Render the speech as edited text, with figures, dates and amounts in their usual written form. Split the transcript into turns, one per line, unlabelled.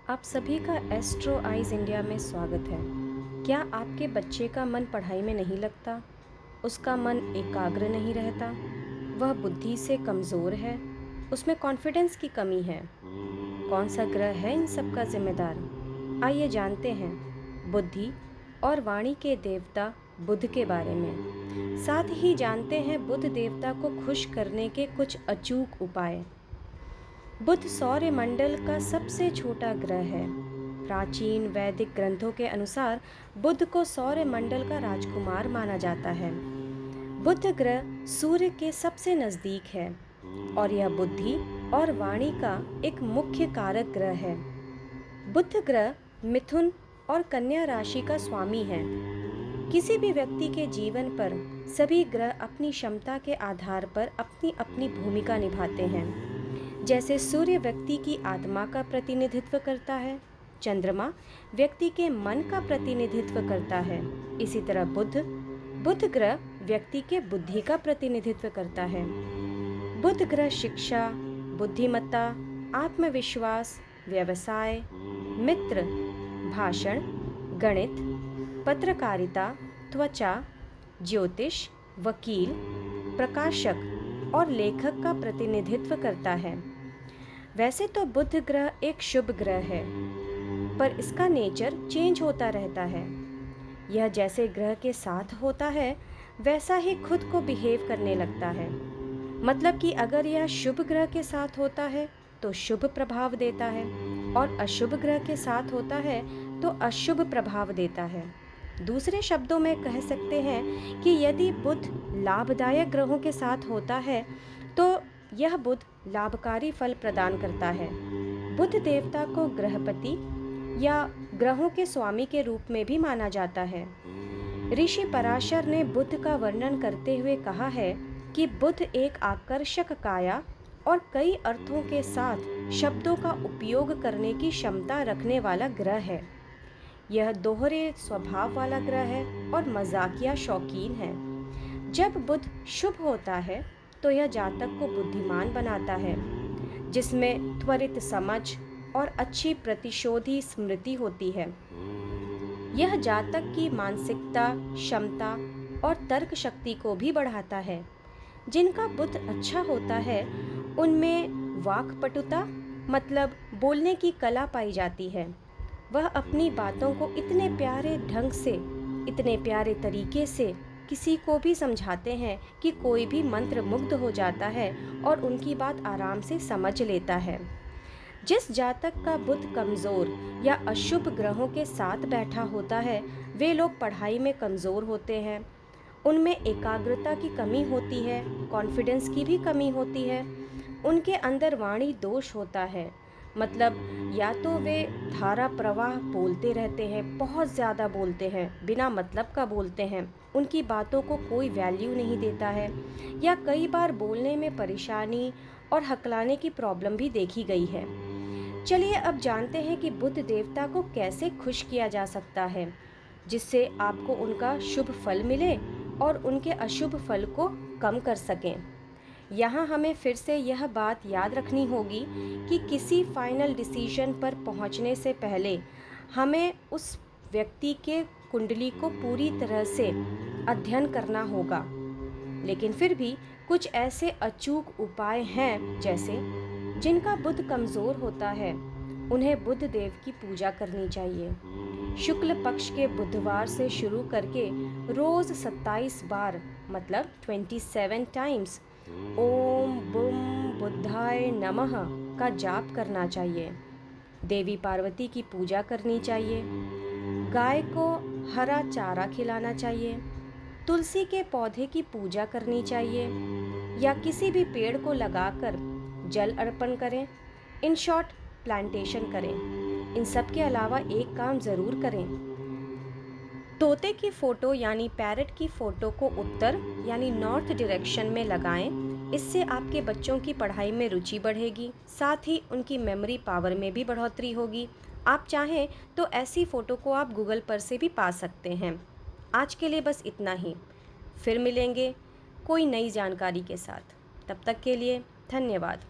आप सभी का एस्ट्रो आइज इंडिया में स्वागत है। क्या आपके बच्चे का मन पढ़ाई में नहीं लगता? उसका मन एकाग्र नहीं रहता? वह बुद्धि से कमज़ोर है? उसमें कॉन्फिडेंस की कमी है? कौन सा ग्रह है इन सब का जिम्मेदार? आइए जानते हैं बुद्धि और वाणी के देवता बुध के बारे में। साथ ही जानते हैं बुध देवता को खुश करने के कुछ अचूक उपाय। बुध सौर मंडल का सबसे छोटा ग्रह है। प्राचीन वैदिक ग्रंथों के अनुसार बुध को सौर मंडल का राजकुमार माना जाता है। बुध ग्रह सूर्य के सबसे नज़दीक है और यह बुद्धि और वाणी का एक मुख्य कारक ग्रह है। बुध ग्रह मिथुन और कन्या राशि का स्वामी है। किसी भी व्यक्ति के जीवन पर सभी ग्रह अपनी क्षमता के आधार पर अपनी अपनी भूमिका निभाते हैं। जैसे सूर्य व्यक्ति की आत्मा का प्रतिनिधित्व करता है, चंद्रमा व्यक्ति के मन का प्रतिनिधित्व करता है, इसी तरह बुध ग्रह व्यक्ति के बुद्धि का प्रतिनिधित्व करता है। बुध ग्रह शिक्षा, बुद्धिमत्ता, आत्मविश्वास, व्यवसाय, मित्र, भाषण, गणित, पत्रकारिता, त्वचा, ज्योतिष, वकील, प्रकाशक और लेखक का प्रतिनिधित्व करता है। वैसे तो बुध ग्रह एक शुभ ग्रह है, पर इसका नेचर चेंज होता रहता है। यह जैसे ग्रह के साथ होता है वैसा ही खुद को बिहेव करने लगता है। मतलब कि अगर यह शुभ ग्रह के साथ होता है तो शुभ प्रभाव देता है और अशुभ ग्रह के साथ होता है तो अशुभ प्रभाव देता है। दूसरे शब्दों में कह सकते हैं कि यदि बुध लाभदायक ग्रहों के साथ होता है तो यह बुध लाभकारी फल प्रदान करता है। बुध देवता को ग्रहपति या ग्रहों के स्वामी के रूप में भी माना जाता है। ऋषि पराशर ने बुध का वर्णन करते हुए कहा है कि बुध एक आकर्षक काया और कई अर्थों के साथ शब्दों का उपयोग करने की क्षमता रखने वाला ग्रह है। यह दोहरे स्वभाव वाला ग्रह है और मजाकिया शौकीन है। जब बुध शुभ होता है तो यह जातक को बुद्धिमान बनाता है, जिसमें त्वरित समझ और अच्छी प्रतिशोधी स्मृति होती है। यह जातक की मानसिकता, क्षमता और तर्क शक्ति को भी बढ़ाता है। जिनका बुध अच्छा होता है उनमें वाक्पटुता मतलब बोलने की कला पाई जाती है। वह अपनी बातों को इतने प्यारे ढंग से, इतने प्यारे तरीके से किसी को भी समझाते हैं कि कोई भी मंत्र मुग्ध हो जाता है और उनकी बात आराम से समझ लेता है। जिस जातक का बुध कमज़ोर या अशुभ ग्रहों के साथ बैठा होता है वे लोग पढ़ाई में कमज़ोर होते हैं। उनमें एकाग्रता की कमी होती है, कॉन्फिडेंस की भी कमी होती है। उनके अंदर वाणी दोष होता है, मतलब या तो वे धारा प्रवाह बोलते रहते हैं, बहुत ज़्यादा बोलते हैं, बिना मतलब का बोलते हैं, उनकी बातों को कोई वैल्यू नहीं देता है, या कई बार बोलने में परेशानी और हकलाने की प्रॉब्लम भी देखी गई है। चलिए अब जानते हैं कि बुध देवता को कैसे खुश किया जा सकता है, जिससे आपको उनका शुभ फल मिले और उनके अशुभ फल को कम कर सकें। यहाँ हमें फिर से यह बात याद रखनी होगी कि किसी फाइनल डिसीजन पर पहुँचने से पहले हमें उस व्यक्ति के कुंडली को पूरी तरह से अध्ययन करना होगा। लेकिन फिर भी कुछ ऐसे अचूक उपाय हैं, जैसे जिनका बुध कमज़ोर होता है उन्हें बुध देव की पूजा करनी चाहिए। शुक्ल पक्ष के बुधवार से शुरू करके रोज़ 27 बार मतलब 27 टाइम्स ओम बुम बुद्धाय नमः का जाप करना चाहिए। देवी पार्वती की पूजा करनी चाहिए। गाय को हरा चारा खिलाना चाहिए। तुलसी के पौधे की पूजा करनी चाहिए या किसी भी पेड़ को लगाकर जल अर्पण करें। इन शॉर्ट प्लांटेशन करें। इन सब के अलावा एक काम ज़रूर करें, तोते की फ़ोटो यानी पैरट की फ़ोटो को उत्तर यानी नॉर्थ डायरेक्शन में लगाएं। इससे आपके बच्चों की पढ़ाई में रुचि बढ़ेगी, साथ ही उनकी मेमोरी पावर में भी बढ़ोतरी होगी। आप चाहें तो ऐसी फ़ोटो को आप गूगल पर से भी पा सकते हैं। आज के लिए बस इतना ही, फिर मिलेंगे कोई नई जानकारी के साथ। तब तक के लिए धन्यवाद।